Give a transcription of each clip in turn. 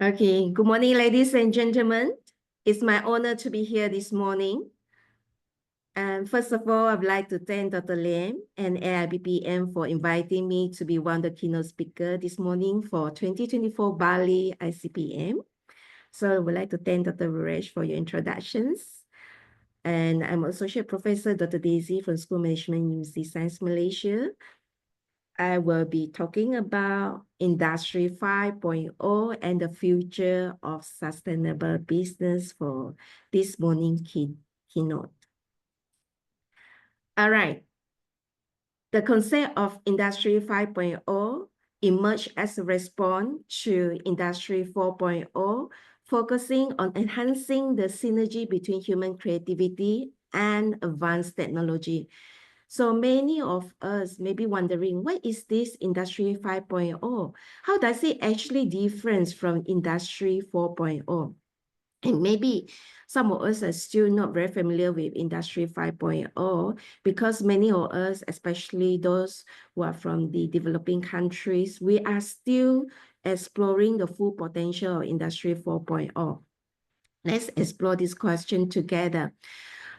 Okay, good morning, ladies and gentlemen. It's my honor to be here this morning. And first of all, I'd like to thank Dr. Lim and AIBPM for inviting me to be one of the keynote speakers this morning for 2024 BALI ICPM. So I would like to thank Dr. Ruresh for your introductions. And I'm Associate Professor Dr. Daisy from School Management, Universiti Sains Malaysia. I will be talking about Industry 5.0 and the future of sustainable business for this morning keynote. All right. The concept of Industry 5.0 emerged as a response to Industry 4.0, focusing on enhancing the synergy between human creativity and advanced technology. So many of us may be wondering, what is this Industry 5.0? How does it actually differ from Industry 4.0? And maybe some of us are still not very familiar with Industry 5.0 because many of us, especially those who are from the developing countries, we are still exploring the full potential of Industry 4.0. Let's explore this question together.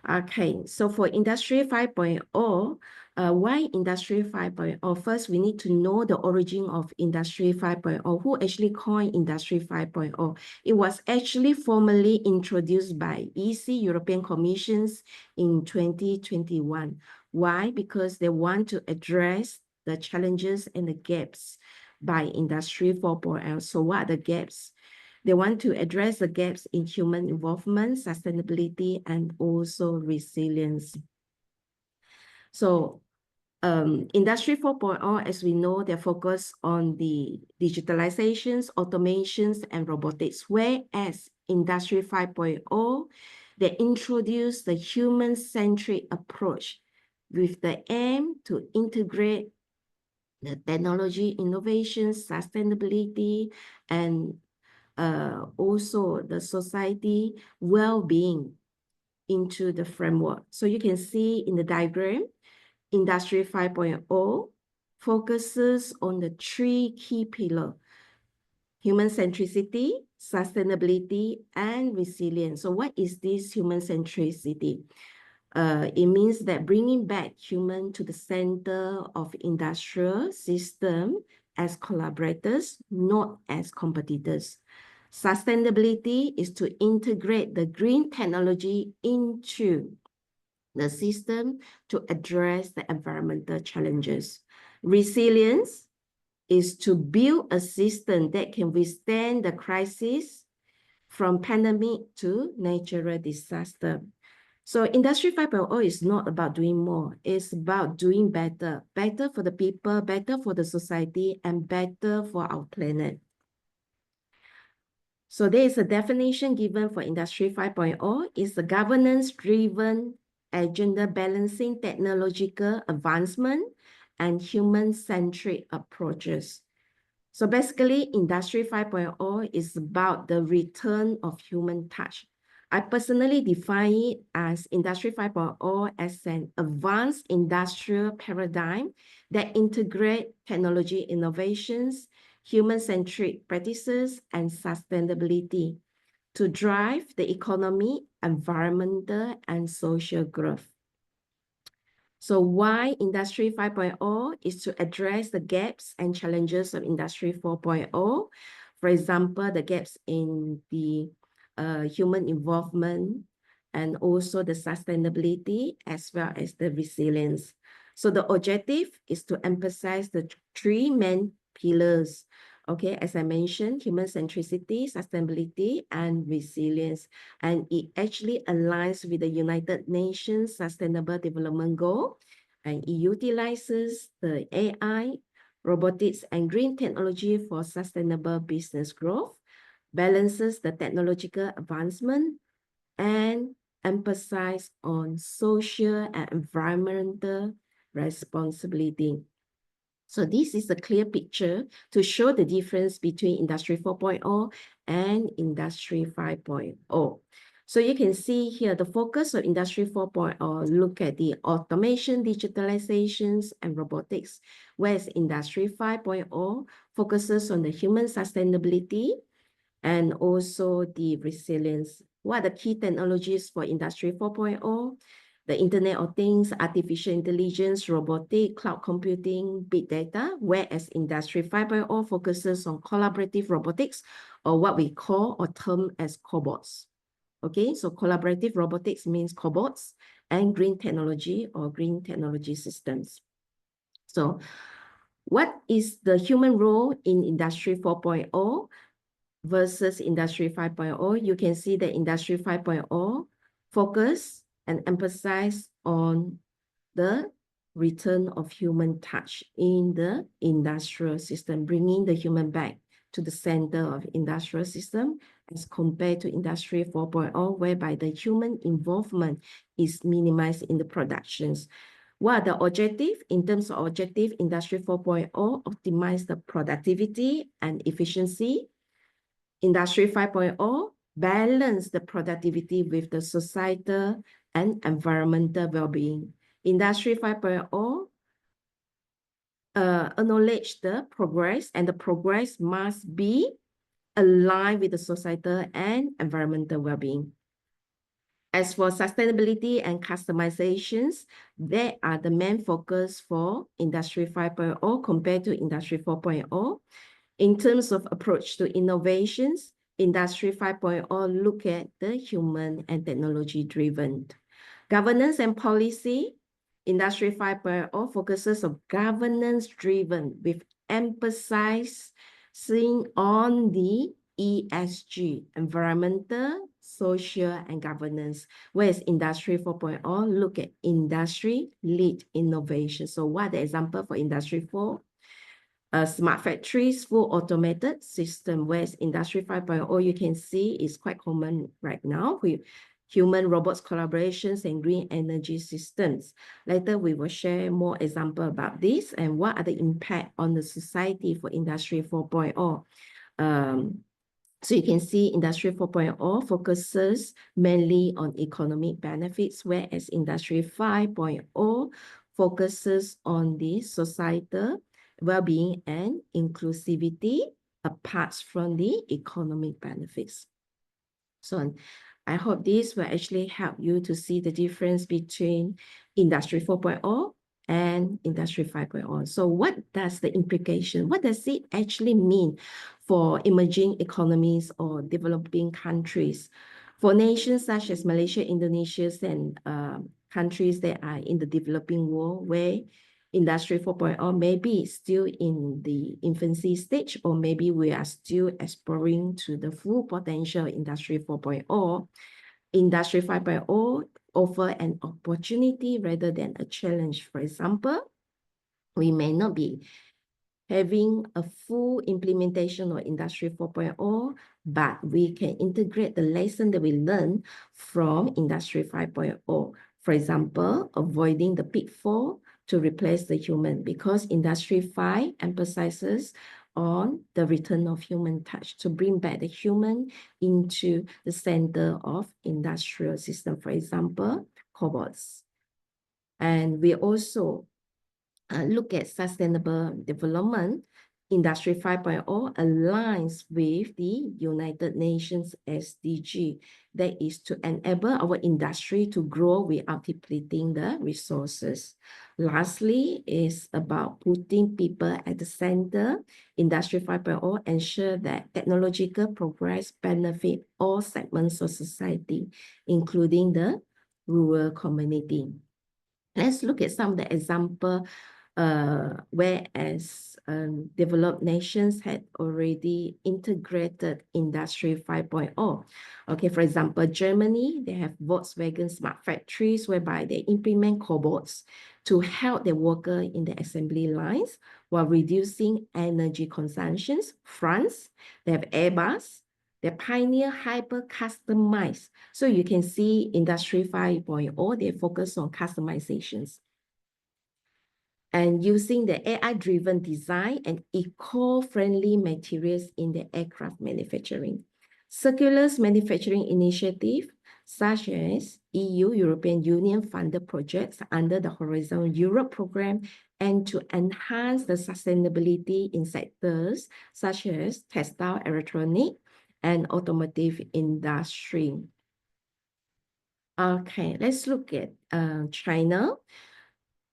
Okay, so for Industry 5.0, why Industry 5.0? First, we need to know the origin of Industry 5.0. Who actually coined Industry 5.0? It was actually formally introduced by ISI European Commissions in 2021. Why? Because they want to address the challenges and the gaps by Industry 4.0. So what are the gaps? They want to address the gaps in human involvement, sustainability, and also resilience. So Industry 4.0, as we know, they're focused on the digitalizations, automations, and robotics, whereas Industry 5.0, they introduce the human-centric approach with the aim to integrate the technology, innovation, sustainability, and also the society well-being into the framework. So you can see in the diagram, Industry 5.0 focuses on the three key pillars: human centricity, sustainability, and resilience. So what is this human centricity? It means that bringing back human to the center of industrial system as collaborators, not as competitors. Sustainability is to integrate the green technology into the system to address the environmental challenges. Resilience is to build a system that can withstand the crisis from pandemic to natural disaster. So Industry 5.0 is not about doing more. It's about doing better. Better for the people, better for the society, and better for our planet. So there is a definition given for Industry 5.0. It's a governance-driven agenda balancing technological advancement and human-centric approaches. So basically, Industry 5.0 is about the return of human touch. I personally define it as Industry 5.0 as an advanced industrial paradigm that integrates technology innovations, human-centric practices, and sustainability to drive the economy, environmental, and social growth. So why Industry 5.0 is to address the gaps and challenges of Industry 4.0. For example, the gaps in the human involvement and also the sustainability as well as the resilience. So the objective is to emphasize the three main pillars. Okay, as I mentioned, human centricity, sustainability, and resilience. And it actually aligns with the United Nations Sustainable Development Goal. And it utilizes the AI, robotics, and green technology for sustainable business growth, balances the technological advancement, and emphasize on social and environmental responsibility. So this is a clear picture to show the difference between Industry 4.0 and Industry 5.0. So you can see here the focus of Industry 4.0 look at the automation, digitalizations, and robotics, whereas Industry 5.0 focuses on the human sustainability, and also the resilience. What are the key technologies for Industry 4.0? The Internet of Things, artificial intelligence, robotic, cloud computing, big data, whereas Industry 5.0 focuses on collaborative robotics, or what we call or term as cobots. Okay, so collaborative robotics means cobots, and green technology or green technology systems. So what is the human role in Industry 4.0 versus Industry 5.0? You can see that Industry 5.0 focus and emphasize on the return of human touch in the industrial system, bringing the human back to the center of industrial system as compared to Industry 4.0, whereby the human involvement is minimized in the productions. What are the objectives? In terms of objective, Industry 4.0 optimize the productivity and efficiency. Industry 5.0 balance the productivity with the societal and environmental well-being. Industry 5.0 acknowledge the progress, and the progress must be aligned with the societal and environmental well-being. As for sustainability and customizations, they are the main focus for Industry 5.0 compared to Industry 4.0. In terms of approach to innovations, Industry 5.0 look at the human and technology-driven. Governance and policy, Industry 5.0 focuses on governance-driven with emphasis on the ESG, environmental, social, and governance, whereas Industry 4.0 look at industry-led innovation. So what are the example for Industry 4? Smart factories, full automated system, whereas Industry 5.0, you can see is quite common right now with human robots collaborations and green energy systems. Later, we will share more example about this and what are the impact on the society for Industry 4.0. So you can see Industry 4.0 focuses mainly on economic benefits, whereas Industry 5.0 focuses on the societal well-being and inclusivity apart from the economic benefits. So I hope this will actually help you to see the difference between Industry 4.0 and Industry 5.0. So what does the implication, what does it actually mean for emerging economies or developing countries? For nations such as Malaysia, Indonesia, and countries that are in the developing world where Industry 4.0 may be still in the infancy stage, or maybe we are still exploring to the full potential of Industry 4.0. Industry 5.0 offer an opportunity rather than a challenge. For example, we may not be having a full implementation of Industry 4.0, but we can integrate the lesson that we learn from Industry 5.0. For example, avoiding the pitfall to replace the human, because Industry 5 emphasizes on the return of human touch to bring back the human into the center of industrial system, for example, cobots. And we also look at sustainable development. Industry 5.0 aligns with the United Nations SDG, that is to enable our industry to grow without depleting the resources. Lastly, is about putting people at the center. Industry 5.0 ensure that technological progress benefit all segments of society, including the rural community. Let's look at some of the example whereas developed nations had already integrated Industry 5.0. Okay, for example, Germany, they have Volkswagen smart factories whereby they implement cobots to help the worker in the assembly lines while reducing energy consumptions. France, they have Airbus, they pioneer hyper-customized. So you can see Industry 5.0, they focus on customizations and using the AI-driven design and eco-friendly materials in the aircraft manufacturing. Circular manufacturing initiative, such as EU, European Union funded projects under the Horizon Europe program, and to enhance the sustainability in sectors such as textile, electronic, and automotive industry. Okay, let's look at China.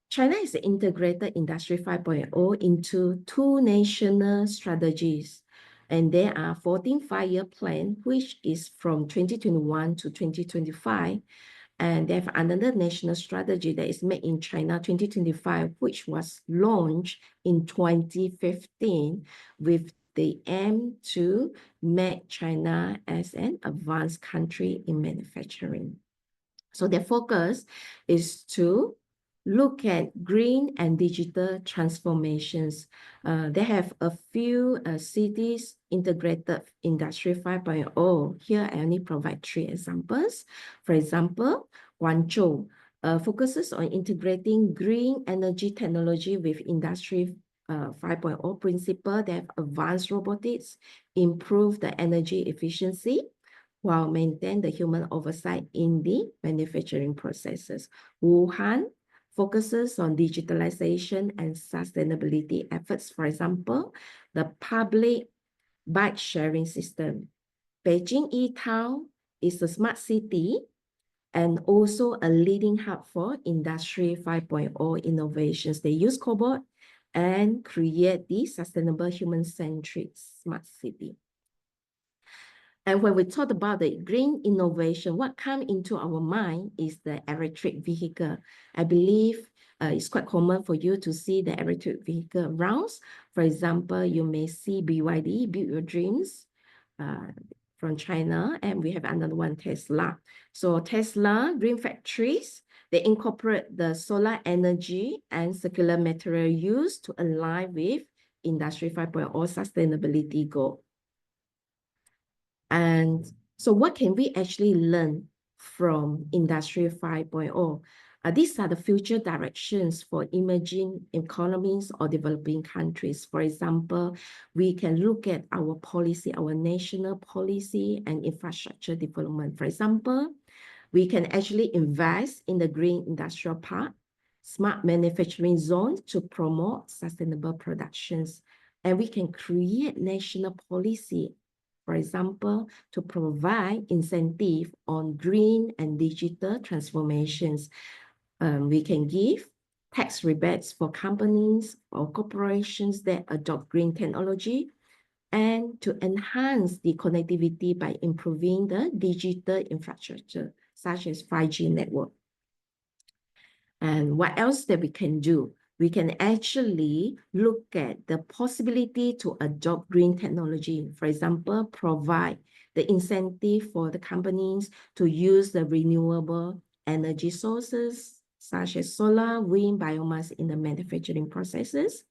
China is integrated Industry 5.0 into two national strategies. And there are 14 five-year plan, which is from 2021 to 2025. And they have another national strategy that is Made in China 2025, which was launched in 2015 with the aim to make China as an advanced country in manufacturing. So their focus is to look at green and digital transformations. They have a few cities integrated Industry 5.0. Here, I only provide 3 examples. For example, Guangzhou focuses on integrating green energy technology with Industry 5.0 principle. They have advanced robotics, improve the energy efficiency, while maintain the human oversight in the manufacturing processes. Wuhan focuses on digitalization and sustainability efforts. For example, the public bike sharing system. Beijing E-Town is a smart city and also a leading hub for Industry 5.0 innovations. They use cobalt and create the sustainable human-centric smart city. And when we talk about the green innovation, what comes into our mind is the electric vehicle. I believe it's quite common for you to see the electric vehicle around. For example, you may see BYD, Build Your Dreams, from China, and we have another one, Tesla. So Tesla, green factories, they incorporate the solar energy and circular material use to align with Industry 5.0 sustainability goal. And so what can we actually learn from Industry 5.0? These are the future directions for emerging economies or developing countries. For example, we can look at our policy, our national policy and infrastructure development. For example, we can actually invest in the green industrial park, smart manufacturing zones to promote sustainable productions. And we can create national policy, for example, to provide incentive on green and digital transformations. We can give tax rebates for companies or corporations that adopt green technology, and to enhance the connectivity by improving the digital infrastructure, such as 5G network. And what else that we can do? We can actually look at the possibility to adopt green technology. For example, provide the incentive for the companies to use the renewable energy sources, such as solar, wind, biomass in the manufacturing processes.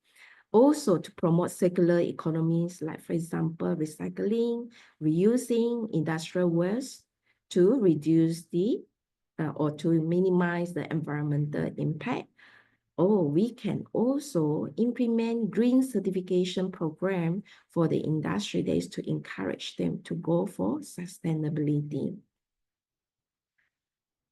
Also to promote circular economies, like for example, recycling, reusing industrial waste to reduce the or to minimize the environmental impact. Or we can also implement green certification program for the industry days to encourage them to go for sustainability.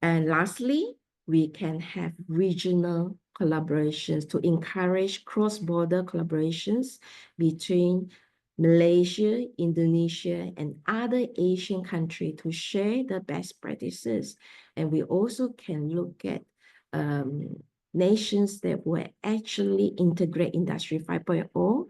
And lastly, we can have regional collaborations to encourage cross-border collaborations between Malaysia, Indonesia, and other Asian countries to share the best practices. And we also can look at nations that will actually integrate Industry 5.0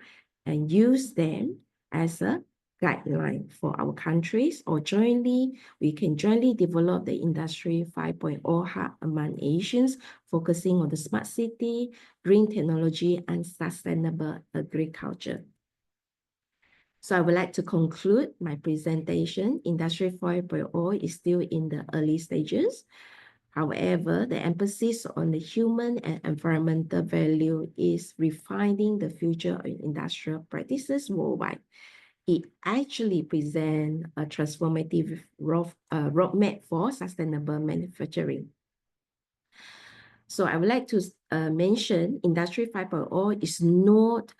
and use them as a guideline for our countries, or jointly, we can jointly develop the Industry 5.0 hub among Asians, focusing on the smart city, green technology, and sustainable agriculture. So I would like to conclude my presentation. Industry 5.0 is still in the early stages. However, the emphasis on the human and environmental value is refining the future of industrial practices worldwide. It actually presents a transformative roadmap for sustainable manufacturing. So I would like to mention Industry 5.0 is not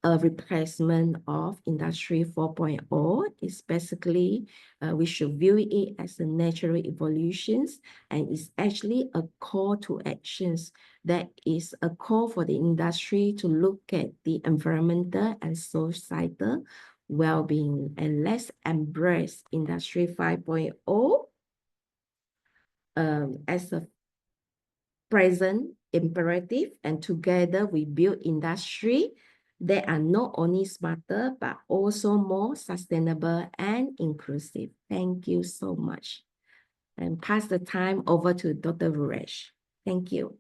a replacement of Industry 4.0. It's basically, we should view it as a natural evolutions, and it's actually a call to actions that is a call for the industry to look at the environmental and societal well-being, and let's embrace Industry 5.0 as a present imperative, and together we build industry that are not only smarter, but also more sustainable and inclusive. Thank you so much. And pass the time over to Dr. Ruresh. Thank you.